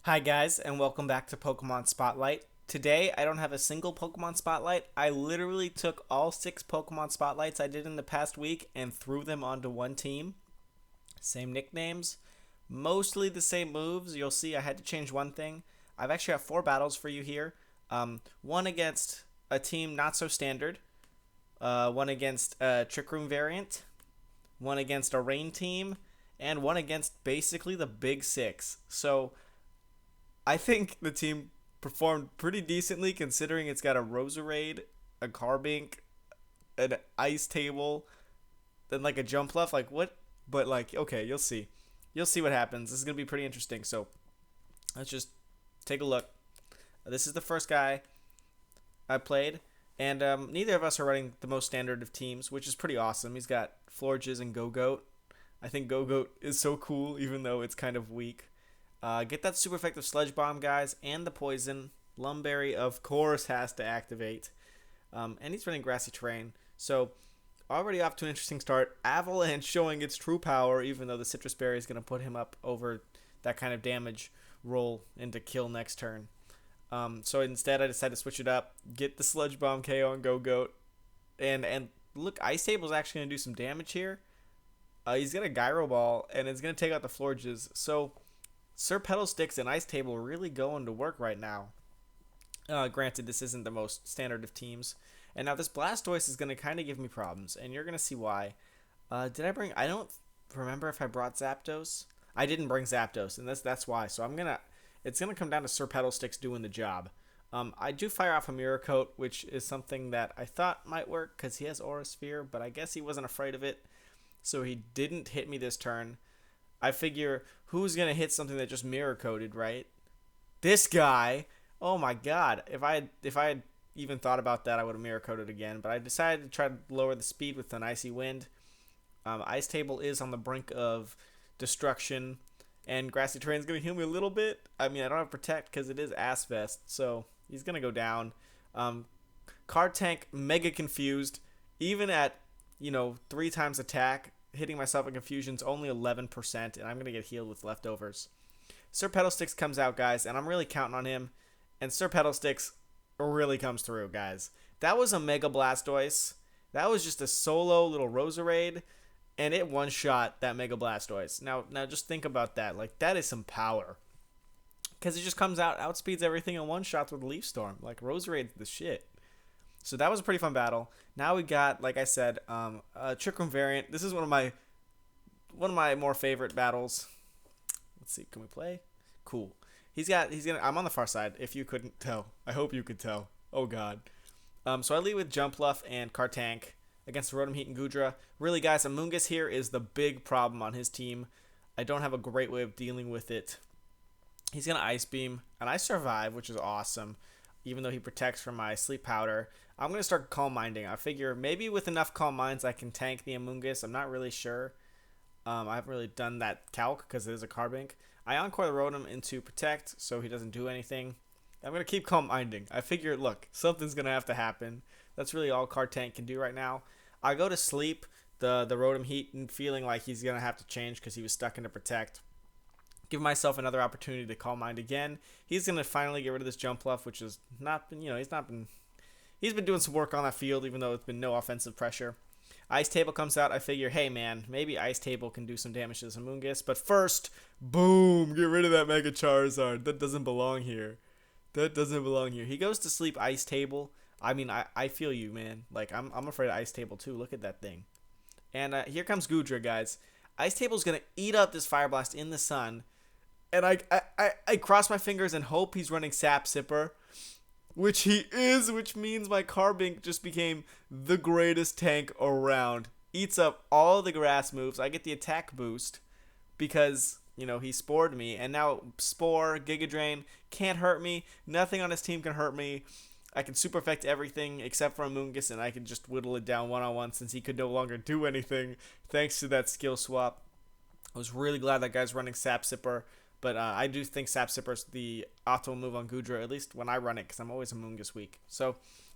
Hi guys, and welcome back to Pokemon Spotlight. Today, I don't have a single Pokemon Spotlight. I literally took all 6 Pokemon Spotlights I did in the past week and threw them onto one team. Same nicknames, mostly the same moves. You'll see I had to change one thing. I've actually got 4 battles for you here. One against a team not so standard, one against a Trick Room variant, one against a Rain team, and one against basically the Big Six. So I think the team performed pretty decently considering it's got a Roserade, a Carbink, an Ice Table, then like a Jumpluff. Like what? But like, okay, you'll see. You'll see what happens. This is gonna be pretty interesting. So let's just take a look. This is the first guy I played, and neither of us are running the most standard of teams, which is pretty awesome. He's got Florges and Go-Goat. I think Go-Goat is so cool, even though it's kind of weak. Get that super effective Sludge Bomb, guys, and the Poison. Lumberry, of course, has to activate. And he's running Grassy Terrain. So, already off to an interesting start. Avalanche showing its true power, even though the Citrus Berry is going to put him up over that kind of damage roll into kill next turn. So instead, I decided to switch it up, get the Sludge Bomb KO on Go-Goat. And look, Ice Table's actually going to do some damage here. He's got a Gyro Ball, and it's going to take out the Florges. So, Sir Pedal and Ice Table really going to work right now. Granted, this isn't the most standard of teams. And now this Blastoise is going to kind of give me problems, and you're going to see why. Did I bring... I don't remember if I brought Zapdos. I didn't bring Zapdos, and that's why. So I'm going to... It's going to come down to Sir Pedal doing the job. I do fire off a Mirror Coat, which is something that I thought might work because he has Aura Sphere, but I guess he wasn't afraid of it. So he didn't hit me this turn. I figure who's gonna hit something that just mirror coated, right? This guy. Oh my god. If I had even thought about that, I would have mirror coated again. But I decided to try to lower the speed with an Icy Wind. Ice Table is on the brink of destruction, and Grassy Terrain is gonna heal me a little bit. I mean, I don't have Protect because it is Ass Vest, so he's gonna go down. Card Tank mega confused, even at 3 times attack. Hitting myself in confusion's only 11%, and I'm going to get healed with leftovers. Sir Pedal comes out, guys, and I'm really counting on him. And Sir Pedal really comes through, guys. That was a Mega Blastoise. That was just a solo little Roserade, and it one-shot that Mega Blastoise. Now just think about that. Like, that is some power. Because it just comes out, outspeeds everything in one-shots with Leaf Storm. Like, Roserade's the shit. So that was a pretty fun battle. Now we got, like I said, a Trick Room variant. This is one of my more favorite battles. Let's see, can we play? Cool. I'm on the far side. If you couldn't tell, I hope you could tell. Oh god. So I lead with Jumpluff and Kartank against Rotom Heat and Goodra. Really, guys, Amoonguss here is the big problem on his team. I don't have a great way of dealing with it. He's gonna Ice Beam, and I survive, which is awesome. Even though he protects from my Sleep Powder, I'm going to start Calm Minding. I figure maybe with enough Calm Minds I can tank the Amoonguss. I'm not really sure. I haven't really done that calc because it is a Carbink. I Encore the Rotom into Protect so he doesn't do anything. I'm going to keep Calm Minding. I figure, look, something's going to have to happen. That's really all Card Tank can do right now. I go to sleep, the Rotom Heat, and feeling like he's going to have to change because he was stuck into Protect. Give myself another opportunity to Calm Mind again. He's going to finally get rid of this Jumpluff, which has not been, he's been doing some work on that field, even though it's been no offensive pressure. Ice Table comes out. I figure, hey, man, maybe Ice Table can do some damage to this Amoonguss. But first, boom, get rid of that Mega Charizard. That doesn't belong here. He goes to sleep, Ice Table. I mean, I feel you, man. Like, I'm afraid of Ice Table, too. Look at that thing. And here comes Goodra, guys. Ice Table's going to eat up this Fire Blast in the sun. And I cross my fingers and hope he's running Sap Sipper, which he is, which means my Carbink just became the greatest tank around. Eats up all the grass moves. I get the attack boost because, he spored me. And now Spore, Giga Drain can't hurt me. Nothing on his team can hurt me. I can super effect everything except for Amoonguss, and I can just whittle it down one-on-one since he could no longer do anything thanks to that skill swap. I was really glad that guy's running Sap Sipper. But I do think Sap Sipper's the optimal move on Goodra, at least when I run it, because I'm always Amoonguss weak. So,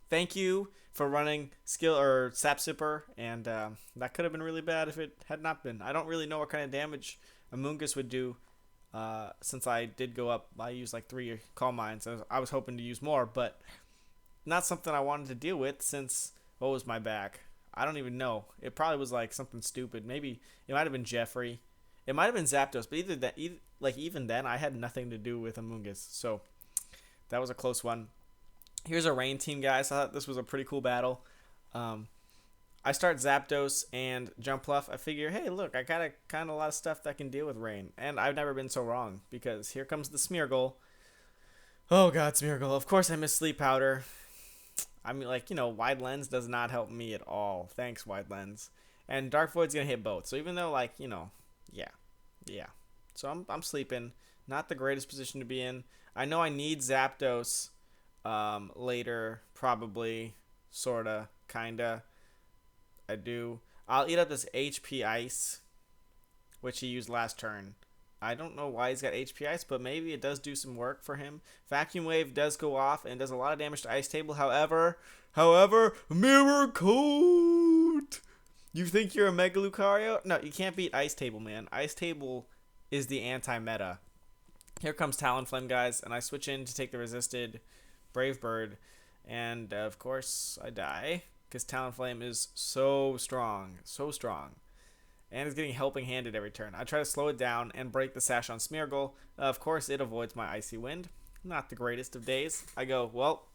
thank you for running Skill or Sap Sipper, and that could have been really bad if it had not been. I don't really know what kind of damage Amoonguss would do Since I did go up, I used like 3 Calm Minds. I was hoping to use more, but not something I wanted to deal with since what was my back? I don't even know. It probably was like something stupid. Maybe it might have been Jeffrey. It might have been Zapdos, but even then, I had nothing to do with Amoonguss. So that was a close one. Here's a Rain team, guys. I thought this was a pretty cool battle. I start Zapdos and Jumpluff. I figure, hey, look, I got kind of a lot of stuff that can deal with Rain. And I've never been so wrong because here comes the Smeargle. Oh, God, Smeargle. Of course I miss Sleep Powder. I mean, like, Wide Lens does not help me at all. Thanks, Wide Lens. And Dark Void's going to hit both. So even though, like, yeah. So I'm sleeping. Not the greatest position to be in. I know I need Zapdos later, probably, sorta, kinda. I do. I'll eat up this HP Ice, which he used last turn. I don't know why he's got HP Ice, but maybe it does do some work for him. Vacuum Wave does go off and does a lot of damage to Ice Table. However, Mirror Coat! You think you're a Mega Lucario? No, you can't beat Ice Table, man. Ice Table is the anti-meta. Here comes Talonflame, guys, and I switch in to take the resisted Brave Bird. And, of course, I die because Talonflame is so strong. And is getting helping handed every turn. I try to slow it down and break the sash on Smeargle. Of course, it avoids my Icy Wind. Not the greatest of days. I go, well,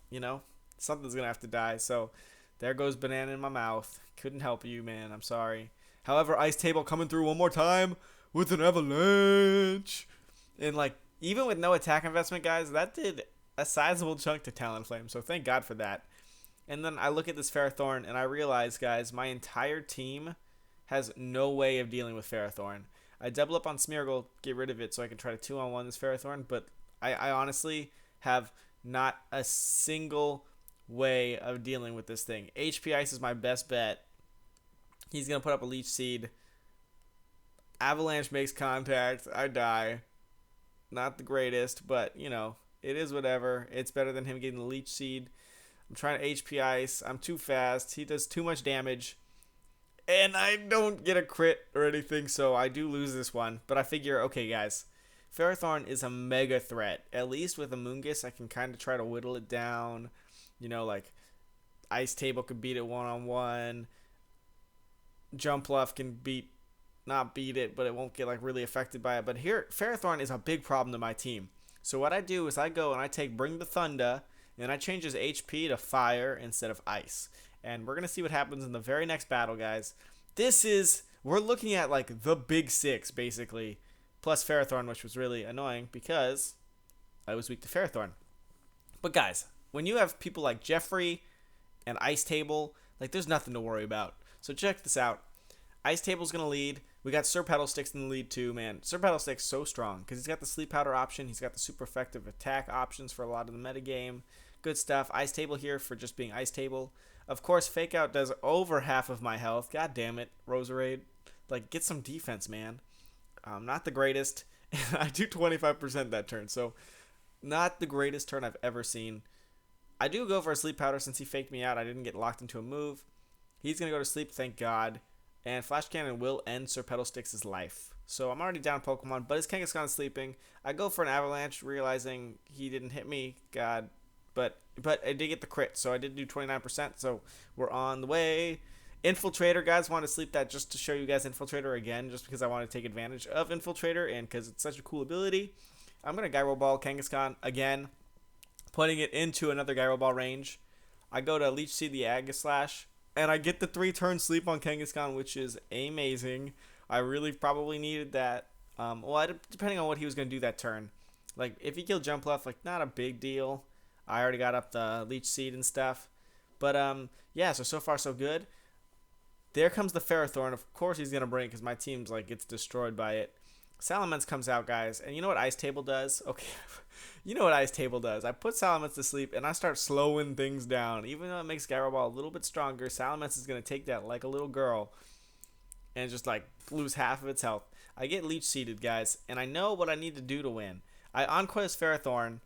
something's going to have to die. So there goes banana in my mouth. Couldn't help you, man. I'm sorry. However, Ice Table coming through one more time with an avalanche. And, like, even with no attack investment, guys, that did a sizable chunk to Talonflame. So thank God for that. And then I look at this Ferrothorn and I realize, guys, my entire team has no way of dealing with Ferrothorn. I double up on Smeargle, get rid of it so I can try to 2-on-1 this Ferrothorn, but I honestly have not a single way of dealing with this thing. HP Ice is my best bet. He's going to put up a Leech Seed. Avalanche makes contact. I die. Not the greatest, but, it is whatever. It's better than him getting the Leech Seed. I'm trying to HP Ice. I'm too fast. He does too much damage. And I don't get a crit or anything, so I do lose this one. But I figure, okay, guys, Ferrothorn is a mega threat. At least with Amoonguss, I can kind of try to whittle it down. Like Ice Table could beat it 1-on-1. Jumpluff can not beat it, but it won't get like really affected by it. But here, Ferrothorn is a big problem to my team. So what I do is I go and I take Bring the Thunder, and I change his HP to Fire instead of Ice. And we're going to see what happens in the very next battle, guys. We're looking at like the big 6, basically, plus Ferrothorn, which was really annoying because I was weak to Ferrothorn. But guys, when you have people like Jeffrey and Ice Table, like there's nothing to worry about. So check this out. Ice Table's going to lead. We got Sir Pedalsticks in the lead too, man. Sir Pedalsticks so strong because he's got the Sleep Powder option. He's got the super effective attack options for a lot of the metagame. Good stuff. Ice Table here for just being Ice Table. Of course, Fake Out does over half of my health. God damn it, Roserade. Like, get some defense, man. Not the greatest. I do 25% that turn, so not the greatest turn I've ever seen. I do go for a Sleep Powder since he faked me out. I didn't get locked into a move. He's going to go to sleep, thank God. And Flash Cannon will end Sir Pedalsticks' life. So I'm already down Pokemon, but his Kangaskhan is sleeping. I go for an Avalanche, realizing he didn't hit me. God. But I did get the crit, so I did do 29%, so we're on the way. Infiltrator, guys, want to sleep that just to show you guys Infiltrator again, just because I want to take advantage of Infiltrator, and because it's such a cool ability. I'm going to Gyro Ball Kangaskhan again, putting it into another Gyro Ball range. I go to Leech Seed the Aegislash, and I get the 3-turn sleep on Kangaskhan, which is amazing. I really probably needed that. Depending on what he was going to do that turn. Like, if he killed Jumpluff, like, not a big deal. I already got up the Leech Seed and stuff. But, yeah, so far so good. There comes the Ferrothorn. Of course he's going to bring it because my team's, like, gets destroyed by it. Salamence comes out, guys. And you know what Ice Table does? Okay, you know what Ice Table does. I put Salamence to sleep, and I start slowing things down. Even though it makes Gyro Ball a little bit stronger, Salamence is going to take that like a little girl and just, like, lose half of its health. I get Leech Seeded, guys, and I know what I need to do to win. I Encore this Ferrothorn,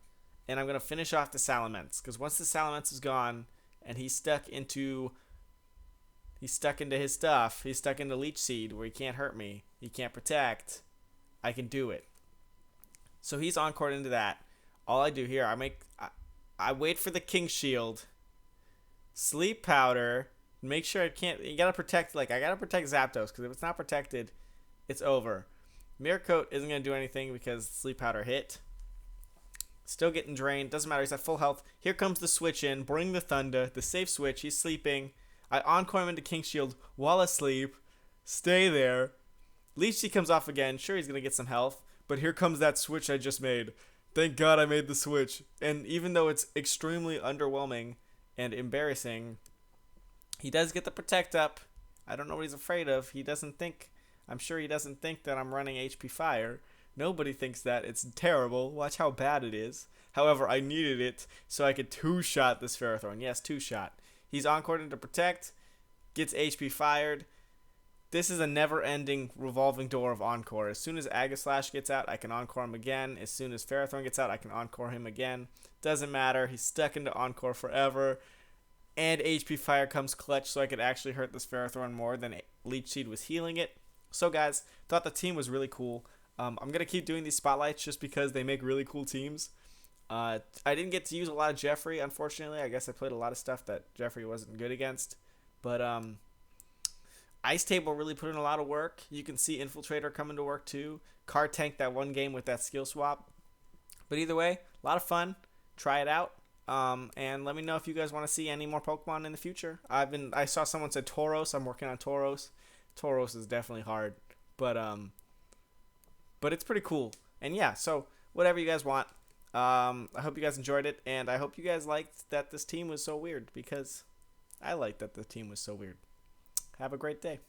and I'm going to finish off the Salamence. Because once the Salamence is gone, and he's stuck into his stuff, he's stuck into Leech Seed, where he can't hurt me, he can't protect, I can do it. So he's Encored into that. All I do here, I wait for the King Shield, Sleep Powder, make sure it can't. You gotta protect. Like I gotta protect Zapdos because if it's not protected, it's over. Mirror Coat isn't gonna do anything because Sleep Powder hit. Still getting drained. Doesn't matter. He's at full health. Here comes the switch in. Bring the Thunder. The safe switch. He's sleeping. I Encore him into King Shield while asleep. Stay there. Leech Seed comes off again. Sure, he's gonna get some health. But here comes that switch I just made. Thank God I made the switch. And even though it's extremely underwhelming and embarrassing, he does get the Protect up. I don't know what he's afraid of. I'm sure he doesn't think that I'm running HP Fire. Nobody thinks that. It's terrible. Watch how bad it is. However, I needed it so I could two-shot this Ferrothorn. Yes, two-shot. He's Encored into Protect. Gets HP fired. This is a never-ending revolving door of Encore. As soon as Aegislash gets out, I can Encore him again. As soon as Ferrothorn gets out, I can Encore him again. Doesn't matter. He's stuck into Encore forever. And HP Fire comes clutch so I could actually hurt this Ferrothorn more than Leech Seed was healing it. So guys, thought the team was really cool. I'm going to keep doing these spotlights just because they make really cool teams. I didn't get to use a lot of Jeffrey, unfortunately. I guess I played a lot of stuff that Jeffrey wasn't good against. But Ice Table really put in a lot of work. You can see Infiltrator coming to work too. Card Tank that one game with that skill swap. But either way, a lot of fun. Try it out. And let me know if you guys want to see any more Pokemon in the future. I saw someone said Tauros. I'm working on Tauros. Tauros is definitely hard. But it's pretty cool. And yeah, so whatever you guys want. I hope you guys enjoyed it, and I hope you guys liked that this team was so weird, because I liked that the team was so weird. Have a great day.